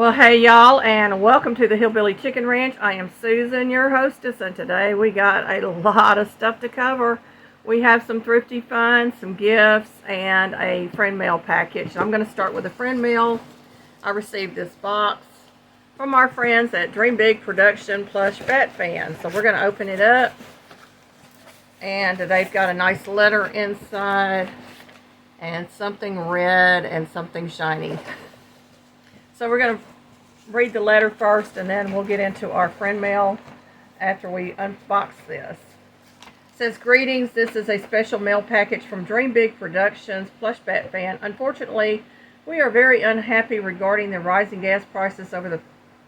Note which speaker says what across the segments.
Speaker 1: Well, hey y'all, and welcome to the Hillbilly Chicken Ranch. I am Susan, your hostess, and today we got a lot of stuff to cover. We have some thrifty finds, some gifts, and a friend mail package. I'm going to start with the friend mail. I received this box from our friends at Dream Big Production Plush Bat Fan. So we're going to open it up, and they've got a nice letter inside, and something red and something shiny. So we're going to read the letter first, and then we'll get into our friend mail after we unbox this. It says, "Greetings, this is a special mail package from Dream Big Productions Plush Bat Fan. Unfortunately, we are very unhappy regarding the rising gas prices over the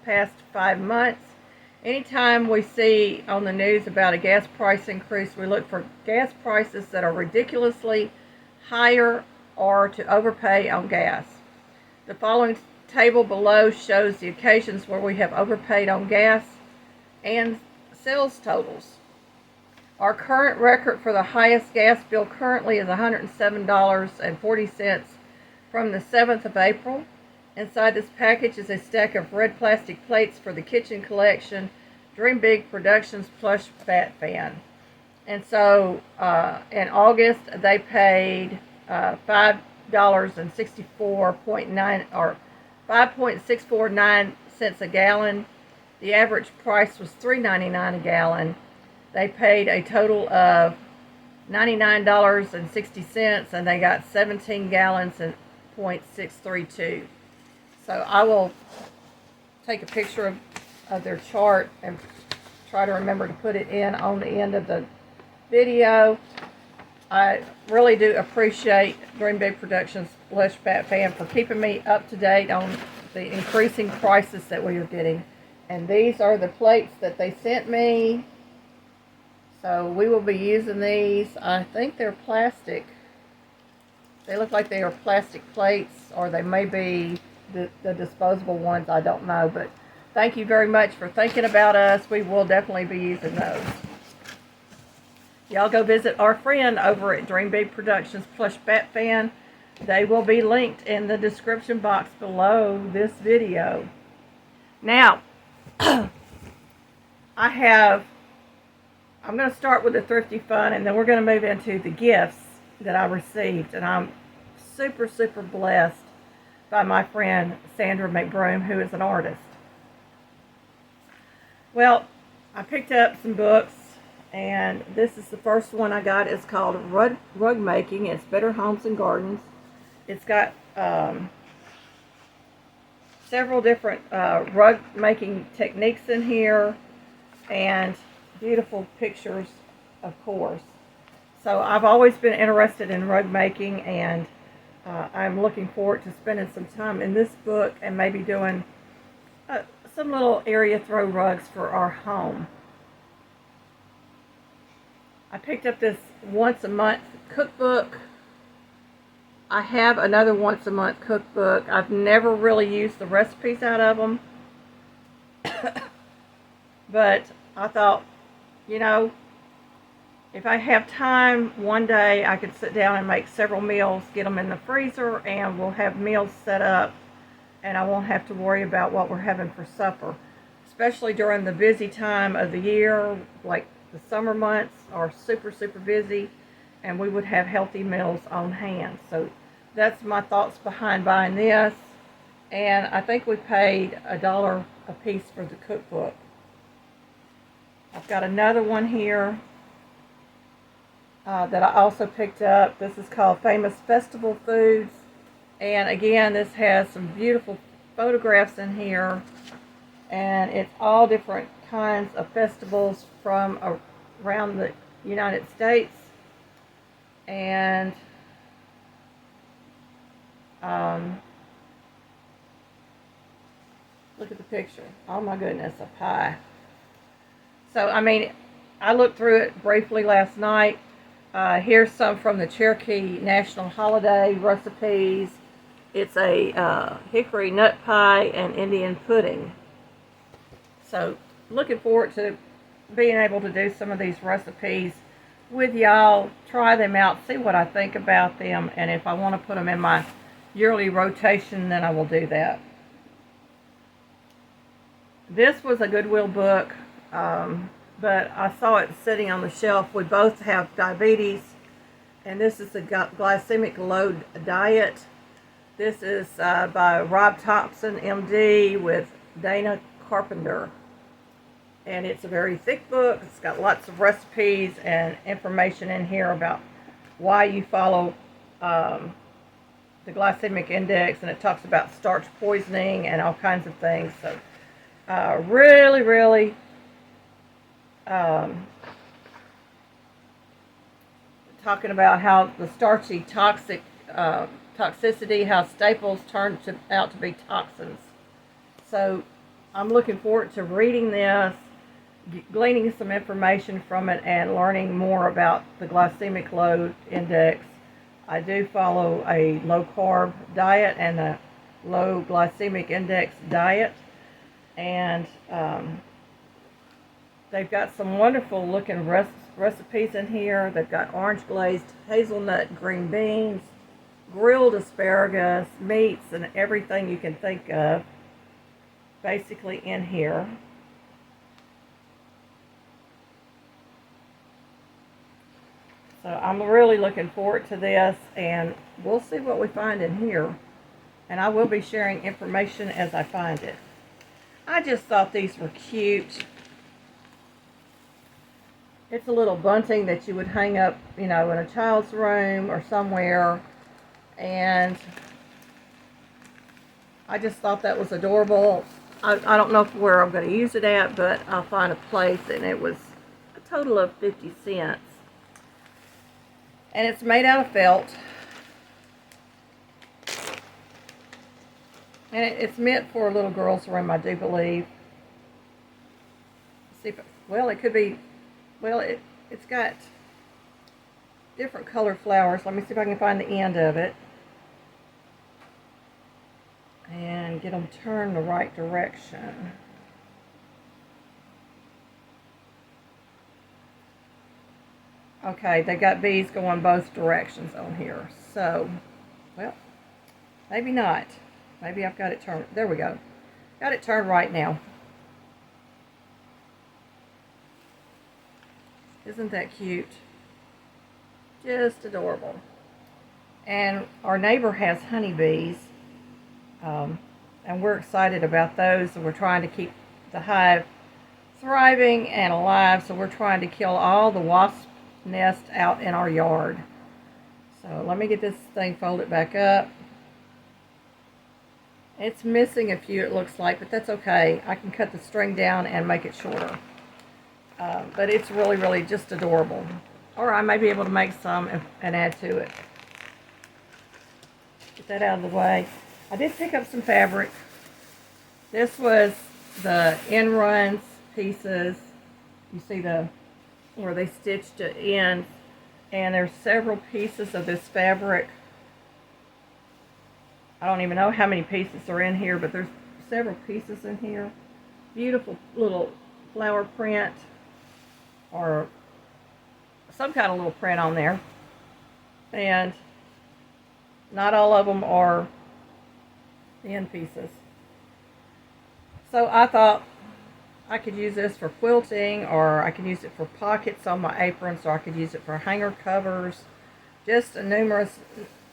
Speaker 1: past 5 months. Anytime we see on the news about a gas price increase, we look for gas prices that are ridiculously higher or to overpay on gas. The following table below shows the occasions where we have overpaid on gas and sales totals. Our current record for the highest gas bill currently is $107.40 from the 7th of April. Inside this package is a stack of red plastic plates for the kitchen collection, Dream Big Productions Plush Bat Fan." And so in August they paid $5.64.9 or 5.649 cents a gallon. The average price was $3.99 a gallon. They paid a total of $99.60, and they got 17 gallons and .632. So I will take a picture of their chart and try to remember to put it in on the end of the video. I really do appreciate Dream Big Productions Plush Bat Fan for keeping me up to date on the increasing prices that we are getting. And these are the plates that they sent me. So we will be using these. I think they're plastic. They look like they are plastic plates, or they may be the disposable ones. I don't know. But thank you very much for thinking about us. We will definitely be using those. Y'all go visit our friend over at Dream Big Productions Plush Bat Fan. They will be linked in the description box below this video. Now, I'm going to start with the thrifty fun, and then we're going to move into the gifts that I received. And I'm super, super blessed by my friend Sandra McBroom, who is an artist. Well, I picked up some books. And this is the first one I got. It's called Rug Making. It's Better Homes and Gardens. It's got several different rug making techniques in here, and beautiful pictures, of course. So I've always been interested in rug making, and I'm looking forward to spending some time in this book and maybe doing some little area throw rugs for our home. I picked up this once a month cookbook. I have another once a month cookbook. I've never really used the recipes out of them. But I thought, you know, if I have time one day, I could sit down and make several meals, get them in the freezer, and we'll have meals set up, and I won't have to worry about what we're having for supper. Especially during the busy time of the year, like the summer months are super, super busy, and we would have healthy meals on hand. So that's my thoughts behind buying this. And I think we paid $1 a piece for the cookbook. I've got another one here that I also picked up. This is called Famous Festival Foods. And again, this has some beautiful photographs in here. And it's all different kinds of festivals from around the United States. And look at the picture. Oh my goodness, a pie. So, I mean, I looked through it briefly last night. Here's some from the Cherokee National Holiday recipes. It's a hickory nut pie and Indian pudding. So, looking forward to being able to do some of these recipes with y'all, try them out, see what I think about them, and if I want to put them in my yearly rotation, then I will do that. This was a Goodwill book, but I saw it sitting on the shelf. We both have diabetes, and this is the glycemic load diet. This is by Rob Thompson, MD, with Dana Carpenter. And it's a very thick book. It's got lots of recipes and information in here about why you follow the glycemic index, and it talks about starch poisoning and all kinds of things. So really, really talking about how the starchy toxicity, how staples turn out to be toxins. So I'm looking forward to reading this, gleaning some information from it, and learning more about the glycemic load index. I do follow a low carb diet and a low glycemic index diet, and they've got some wonderful looking recipes in here. They've got orange glazed hazelnut green beans, grilled asparagus, meats, and everything you can think of basically in here. So I'm really looking forward to this, and we'll see what we find in here. And I will be sharing information as I find it. I just thought these were cute. It's a little bunting that you would hang up, in a child's room or somewhere. And I just thought that was adorable. I don't know where I'm going to use it at, but I'll find a place. And it was a total of 50 cents. And it's made out of felt. And it's meant for little girls' room, I do believe. Let's see if it could be. Well, it's got different color flowers. Let me see if I can find the end of it and get them turned the right direction. Okay, they got bees going both directions on here. So, well, maybe not. Maybe I've got it turned. There we go. Got it turned right now. Isn't that cute? Just adorable. And our neighbor has honeybees, and we're excited about those, and we're trying to keep the hive thriving and alive, so we're trying to kill all the wasp nests out in our yard. So let me get this thing folded back up. It's missing a few, it looks like, but that's okay. I can cut the string down and make it shorter. But it's really, really just adorable. Or I may be able to make some and add to it. Get that out of the way. I did pick up some fabric. This was the end runs pieces. You see where they stitched it in. And there's several pieces of this fabric. I don't even know how many pieces are in here, but there's several pieces in here. Beautiful little flower print, or some kind of little print on there. And not all of them are the end pieces. So I thought I could use this for quilting, or I could use it for pockets on my apron, so I could use it for hanger covers. Just a numerous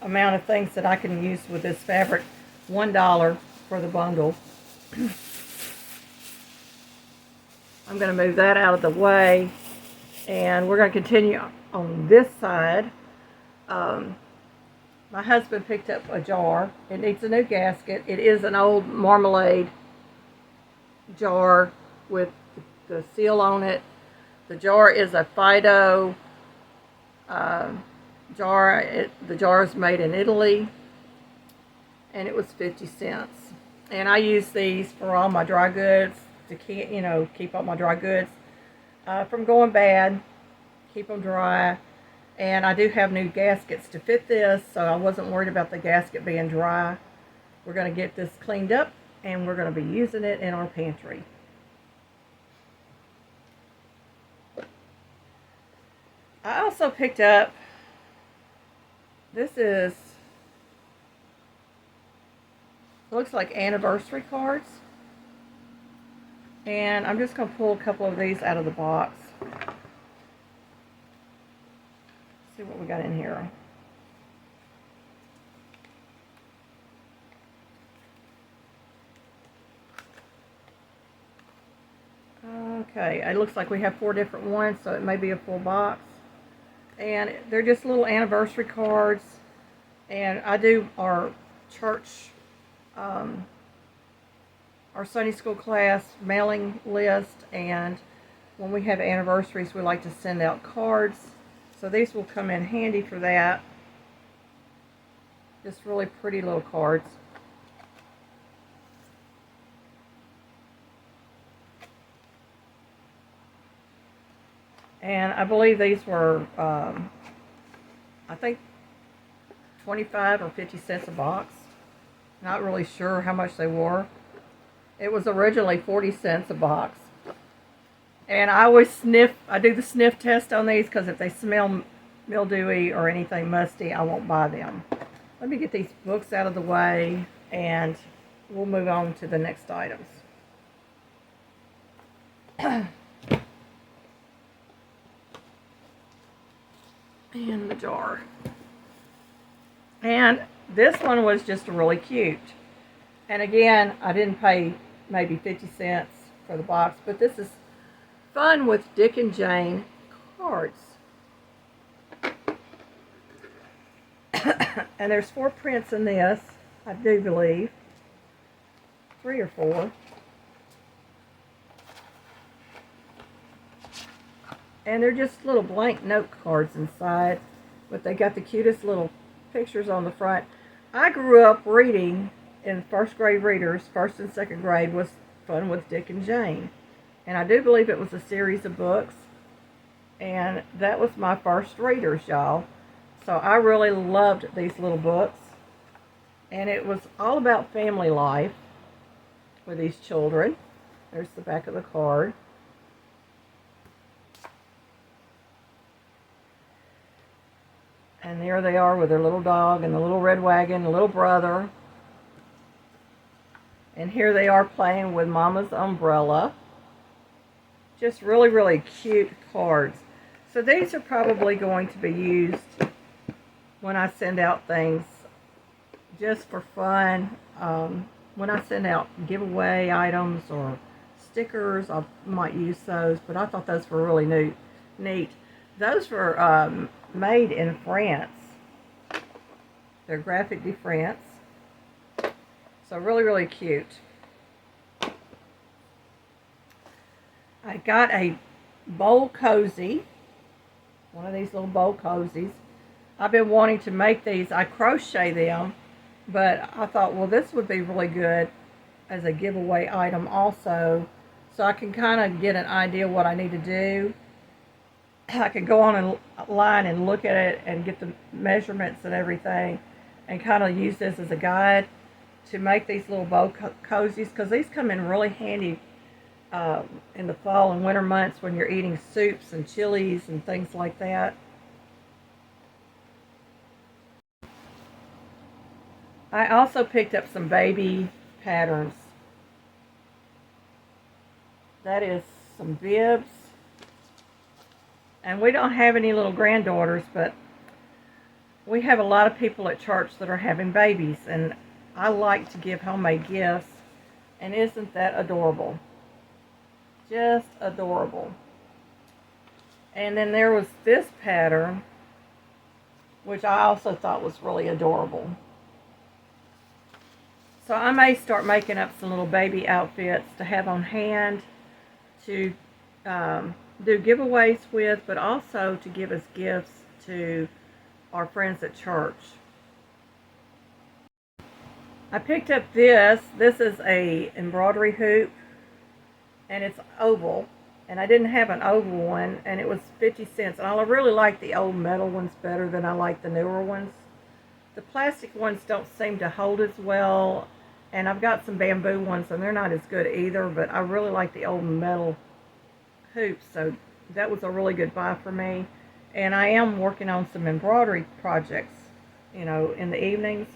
Speaker 1: amount of things that I can use with this fabric. $1 for the bundle. I'm going to move that out of the way, and we're going to continue on this side. My husband picked up a jar. It needs a new gasket. It is an old marmalade jar with the seal on it. The jar is a Fido jar. The jar is made in Italy, and it was 50 cents. And I use these for all my dry goods to keep all my dry goods from going bad, keep them dry. And I do have new gaskets to fit this, so I wasn't worried about the gasket being dry. We're going to get this cleaned up, and we're going to be using it in our pantry. I also picked up, looks like anniversary cards. And I'm just going to pull a couple of these out of the box. See what we got in here. Okay, it looks like we have 4 different ones, so it may be a full box. And they're just little anniversary cards. And I do our church, our Sunday school class mailing list, and when we have anniversaries, we like to send out cards. So these will come in handy for that. Just really pretty little cards. And I believe these were, I think, 25 or 50 cents a box. Not really sure how much they were. It was originally 40 cents a box. And I always I do the sniff test on these, because if they smell mildewy or anything musty, I won't buy them. Let me get these books out of the way, and we'll move on to the next items. And the jar. And this one was just really cute. And again, I didn't pay maybe 50 cents for the box, but this is Fun with Dick and Jane cards. And there's 4 prints in this, I do believe. 3 or 4. And they're just little blank note cards inside, but they got the cutest little pictures on the front. I grew up reading in first grade readers, first and second grade, was Fun with Dick and Jane. And I do believe it was a series of books. And that was my first readers, y'all. So I really loved these little books. And it was all about family life with these children. There's the back of the card. And there they are with their little dog and the little red wagon, the little brother. And here they are playing with Mama's umbrella. Just really, really cute cards. So these are probably going to be used when I send out things just for fun. When I send out giveaway items or stickers, I might use those. But I thought those were really neat. Those were made in France. They're Graphic de France. So really, really cute. I got a bowl cozy. One of these little bowl cozies. I've been wanting to make these. I crochet them. But I thought, well, this would be really good as a giveaway item also. So I can kind of get an idea what I need to do. I could go online and look at it and get the measurements and everything, and kind of use this as a guide to make these little bow cozies, because these come in really handy in the fall and winter months when you're eating soups and chilies and things like that. I also picked up some baby patterns. That is some bibs. And we don't have any little granddaughters, but we have a lot of people at church that are having babies, and I like to give homemade gifts. And isn't that adorable? Just adorable. And then there was this pattern, which I also thought was really adorable. So I may start making up some little baby outfits to have on hand to do giveaways with, but also to give as gifts to our friends at church. I picked up this. This is a embroidery hoop, and it's oval, and I didn't have an oval one, and it was 50 cents. And I really like the old metal ones better than I like the newer ones. The plastic ones don't seem to hold as well, and I've got some bamboo ones, and they're not as good either, but I really like the old metal hoops, so that was a really good buy for me. And I am working on some embroidery projects, you know, in the evenings.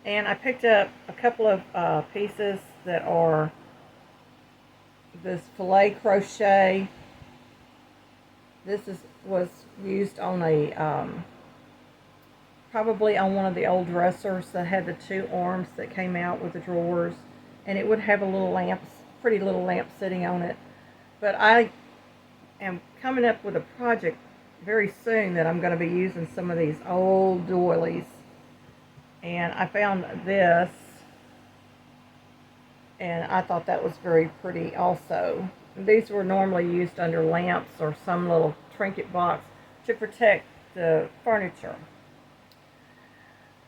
Speaker 1: And I picked up a couple of pieces that are this filet crochet. Was used on a probably on one of the old dressers that had the two arms that came out with the drawers, and it would have a little lamp, pretty little lamp sitting on it. But I am coming up with a project very soon that I'm going to be using some of these old doilies, and I found this, and I thought that was very pretty also. These were normally used under lamps or some little trinket box to protect the furniture.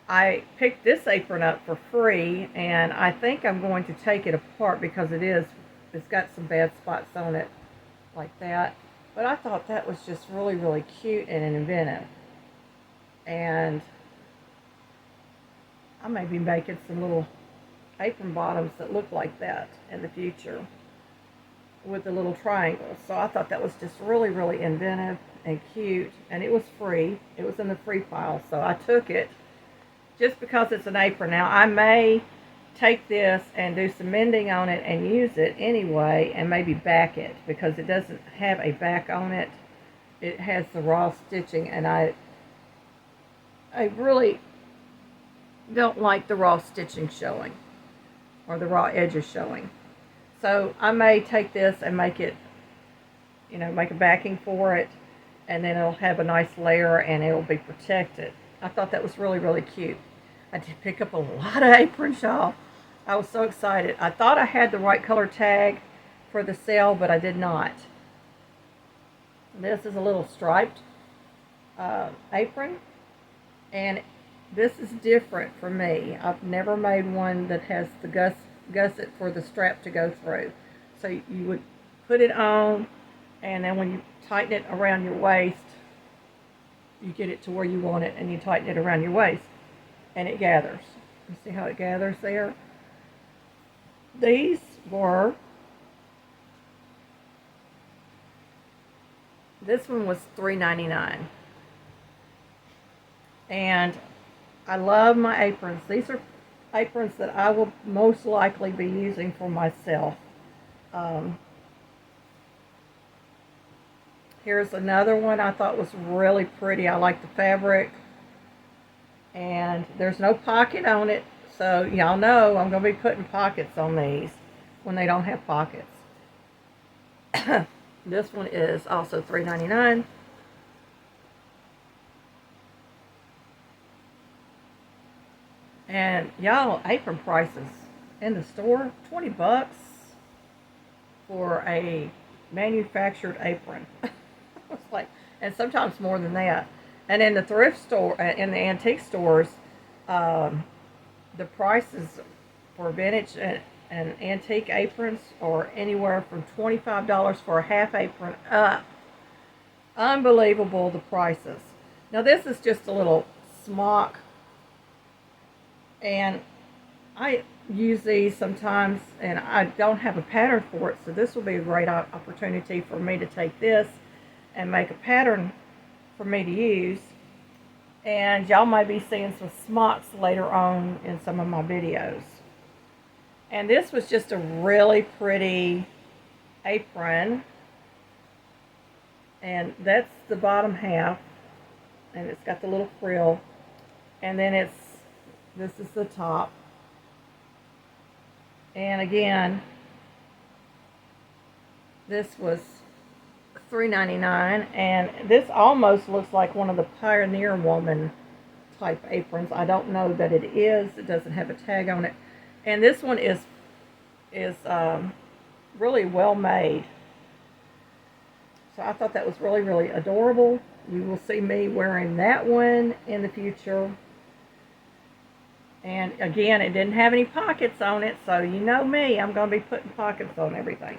Speaker 1: I picked this apron up for free, and I think I'm going to take it apart because it's got some bad spots on it like that. But I thought that was just really, really cute and inventive. And I may be making some little apron bottoms that look like that in the future with the little triangles. So I thought that was just really, really inventive and cute, and it was free. It was in the free pile, so I took it just because it's an apron. Now I may take this and do some mending on it and use it anyway, and maybe back it because it doesn't have a back on it. It has the raw stitching, and I really don't like the raw stitching showing or the raw edges showing. So I may take this and make it, make a backing for it, and then it'll have a nice layer and it'll be protected. I thought that was really, really cute. I did pick up a lot of aprons, y'all. I was so excited. I thought I had the right color tag for the sale, but I did not. This is a little striped apron, and this is different for me. I've never made one that has the gusset for the strap to go through. So you would put it on, and then when you tighten it around your waist, you get it to where you want it, and you tighten it around your waist, and it gathers. You see how it gathers there? This one was $3.99. And I love my aprons. These are aprons that I will most likely be using for myself. Here's another one I thought was really pretty. I like the fabric. And there's no pocket on it. So y'all know I'm going to be putting pockets on these when they don't have pockets. This one is also $3.99. And y'all, apron prices in the store, 20 bucks for a manufactured apron. It's like, and sometimes more than that. And in the thrift store, in the antique stores, the prices for vintage and antique aprons are anywhere from $25 for a half apron up. Unbelievable, the prices. Now this is just a little smock, and I use these sometimes, and I don't have a pattern for it, so this will be a great opportunity for me to take this and make a pattern for me to use. And y'all might be seeing some smocks later on in some of my videos. And this was just a really pretty apron, and that's the bottom half, and it's got the little frill, and then this is the top. And again, this was $3.99, and this almost looks like one of the Pioneer Woman type aprons. I don't know that it is. It doesn't have a tag on it. And this one is really well made. So I thought that was really, really adorable. You will see me wearing that one in the future. And again, it didn't have any pockets on it, so you know me, I'm going to be putting pockets on everything.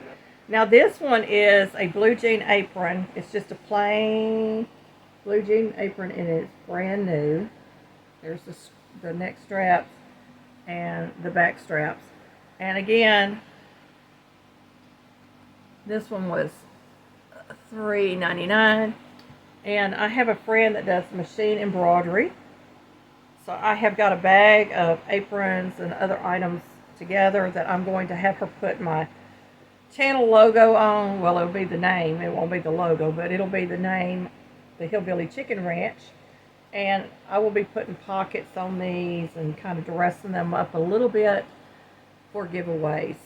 Speaker 1: Now this one is a blue jean apron. It's just a plain blue jean apron, and it's brand new. There's the neck straps and the back straps. And again, this one was $3.99. And I have a friend that does machine embroidery. So I have got a bag of aprons and other items together that I'm going to have her put my channel logo on. Well, it'll be the name. It won't be the logo, but it'll be the name, the Hillbilly Chicken Ranch. And I will be putting pockets on these and kind of dressing them up a little bit for giveaways.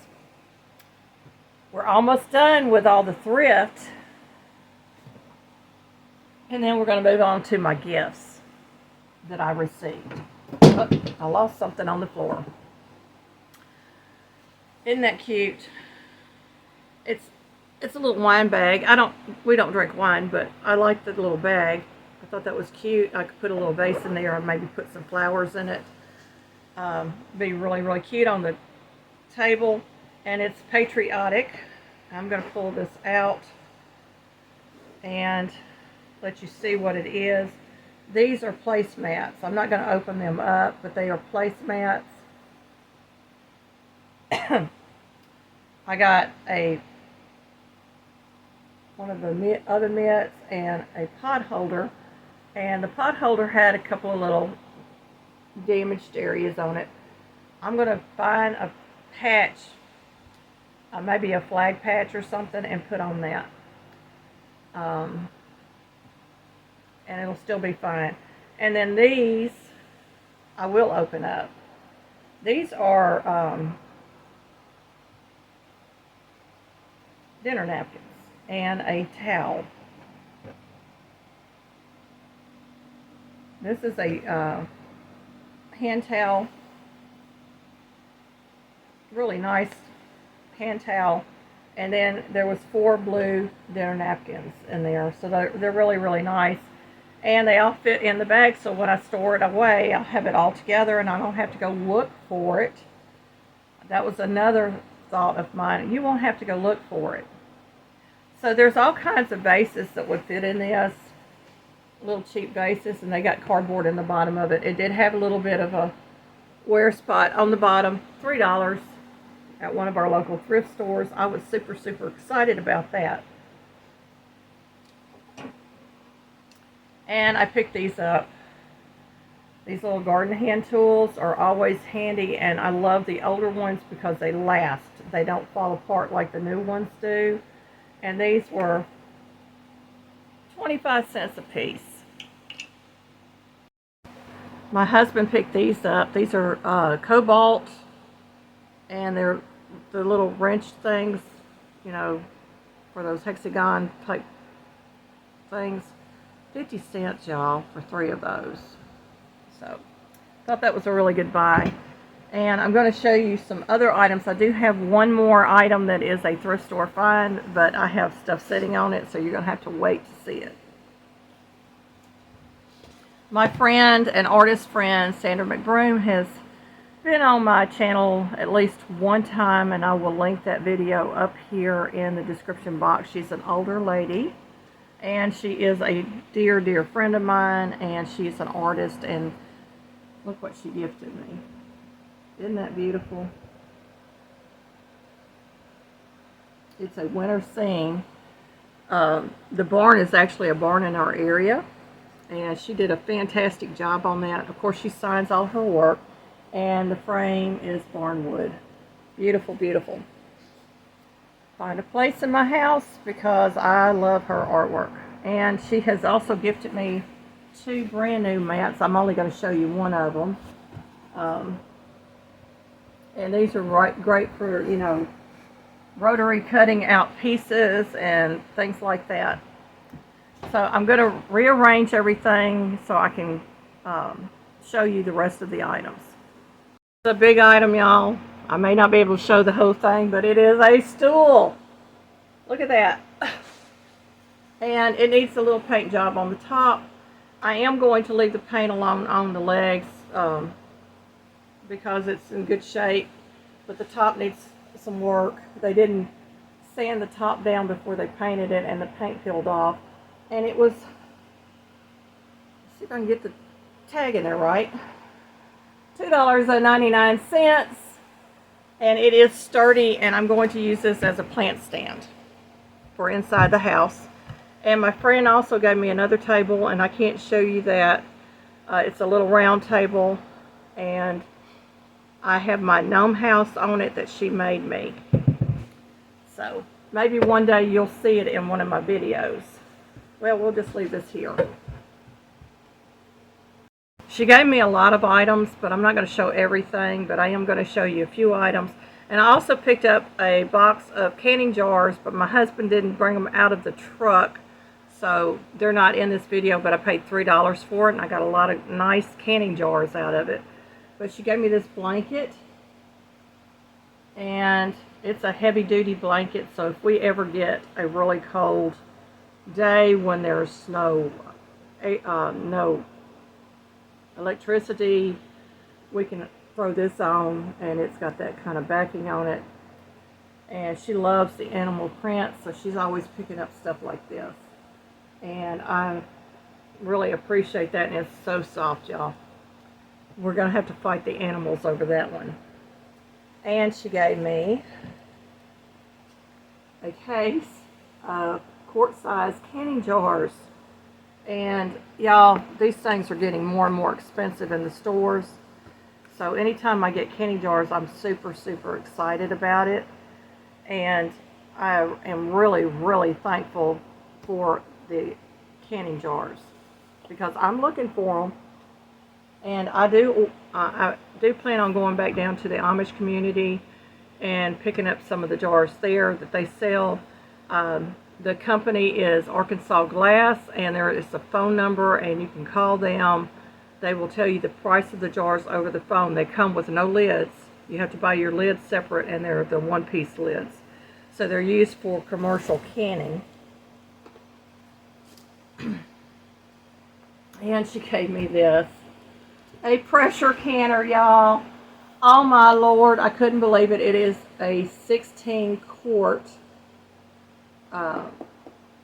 Speaker 1: We're almost done with all the thrift. And then we're going to move on to my gifts that I received. Oh, I lost something on the floor. Isn't that cute? It's a little wine bag. We don't drink wine, but I like the little bag. I thought that was cute. I could put a little vase in there and maybe put some flowers in it. Be really, really cute on the table. And it's patriotic. I'm going to pull this out and let you see what it is. These are placemats. I'm not going to open them up, but they are placemats. I got one of the other mitts and a pot holder, and the pot holder had a couple of little damaged areas on it. I'm going to find a patch, maybe a flag patch or something, and put on that. And it'll still be fine. And then these I will open up. These are dinner napkins and a towel. This is a hand towel, really nice hand towel, and then there was 4 blue dinner napkins in there, so they're really, really nice, and they all fit in the bag, so when I store it away, I'll have it all together and I don't have to go look for it. That was another thought of mine. You won't have to go look for it. So there's all kinds of bases that would fit in this, little cheap bases, and they got cardboard in the bottom of it. It did have a little bit of a wear spot on the bottom, $3 at one of our local thrift stores. I was super, super excited about that. And I picked these up. These little garden hand tools are always handy, and I love the older ones because they last. They don't fall apart like the new ones do. And these were 25 cents a piece. My husband picked these up. These are cobalt, and they're the little wrench things, you know, for those hexagon type things. 50 cents, y'all, for 3 of those. So, thought that was a really good buy. And I'm going to show you some other items. I do have one more item that is a thrift store find, but I have stuff sitting on it, so you're going to have to wait to see it. My friend and artist friend, Sandra McBroom, has been on my channel at least one time, and I will link that video up here in the description box. She's an older lady, and she is a dear, dear friend of mine, and she's an artist, and look what she gifted me. Isn't that beautiful? It's a winter scene. The barn is actually a barn in our area, and she did a fantastic job on that. Of course, she signs all her work, and the frame is barn wood. Beautiful, beautiful. Find a place in my house because I love her artwork. And she has also gifted me 2 brand new mats. I'm only going to show you one of them. And these are great for, you know, rotary cutting out pieces and things like that. So I'm going to rearrange everything so I can show you the rest of the items. It's a big item, y'all. I may not be able to show the whole thing, but it is a stool. Look at that. And it needs a little paint job on the top. I am going to leave the paint alone on the legs because it's in good shape, but the top needs some work. They didn't sand the top down before they painted it, and the paint peeled off. And it was, let's see if I can get the tag in there right, $2.99, and it is sturdy, and I'm going to use this as a plant stand for inside the house. And my friend also gave me another table, and I can't show you that. It's a little round table, and I have my gnome house on it that she made me. So maybe one day you'll see it in one of my videos. Well, we'll just leave this here. She gave me a lot of items, but I'm not going to show everything, but I am going to show you a few items. And I also picked up a box of canning jars, but my husband didn't bring them out of the truck, so they're not in this video, but I paid $3 for it, and I got a lot of nice canning jars out of it. But she gave me this blanket, and it's a heavy-duty blanket, so if we ever get a really cold day when there's no electricity, we can throw this on, and it's got that kind of backing on it. And she loves the animal print, so she's always picking up stuff like this, and I really appreciate that. And it's so soft, y'all. We're gonna have to fight the animals over that one. And she gave me a case of quart-size canning jars. And y'all, these things are getting more and more expensive in the stores. So anytime I get canning jars, I'm super, super excited about it. And I am really, really thankful for the canning jars, because I'm looking for them. And I do plan on going back down to the Amish community and picking up some of the jars there that they sell. The company is Arkansas Glass, and there is a phone number, and you can call them. They will tell you the price of the jars over the phone. They come with no lids. You have to buy your lids separate, and they're the one-piece lids. So they're used for commercial canning. And she gave me this. A pressure canner, y'all. Oh my Lord, I couldn't believe it. It is a 16-quart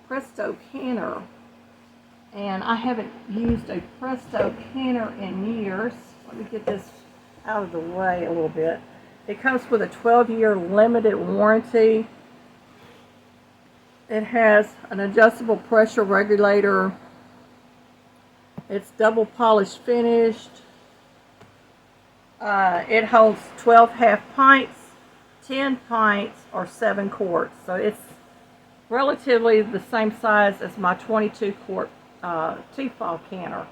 Speaker 1: Presto canner, and I haven't used a Presto canner in years. Let me get this out of the way a little bit. It comes with a 12-year limited warranty. It has an adjustable pressure regulator. It's double polished finished. It holds 12 half pints, 10 pints, or 7 quarts. So it's relatively the same size as my 22-quart Tefal canner.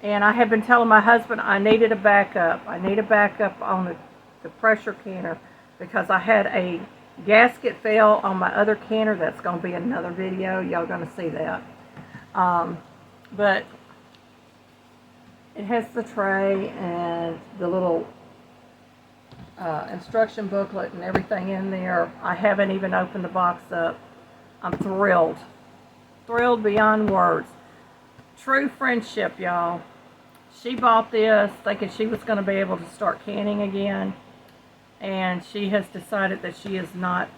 Speaker 1: And I have been telling my husband I needed a backup. I need a backup on the pressure canner, because I had a gasket fail on my other canner. That's going to be another video. Y'all going to see that. But it has the tray and the little instruction booklet and everything in there. I haven't even opened the box up. I'm thrilled. Thrilled beyond words. True friendship, y'all. She bought this thinking she was going to be able to start canning again, and she has decided that she is not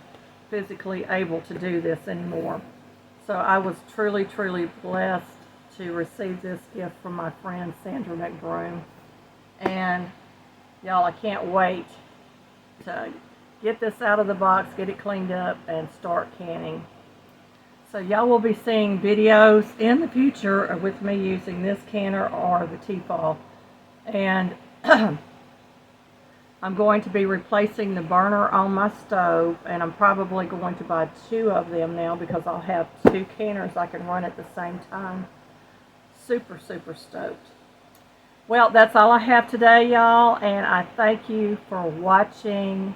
Speaker 1: physically able to do this anymore. So I was truly, truly blessed to receive this gift from my friend Sandra McBroom. And y'all, I can't wait to get this out of the box, get it cleaned up, and start canning. So y'all will be seeing videos in the future with me using this canner or the Tefal. And I'm going to be replacing the burner on my stove, and I'm probably going to buy 2 of them now, because I'll have 2 canners I can run at the same time. Super, super stoked. Well, that's all I have today, y'all, and I thank you for watching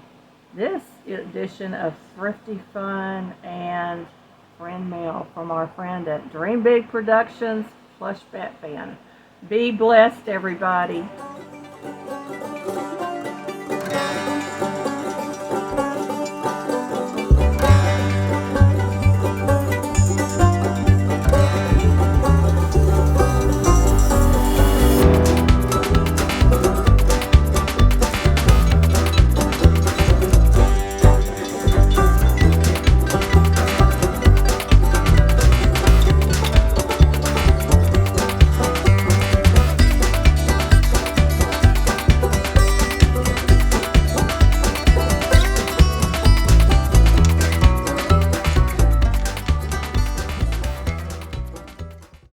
Speaker 1: this edition of Thrifty Fun and Friend Mail from our friend at Dream Big Productions, Plush Bat Fan. Be blessed, everybody.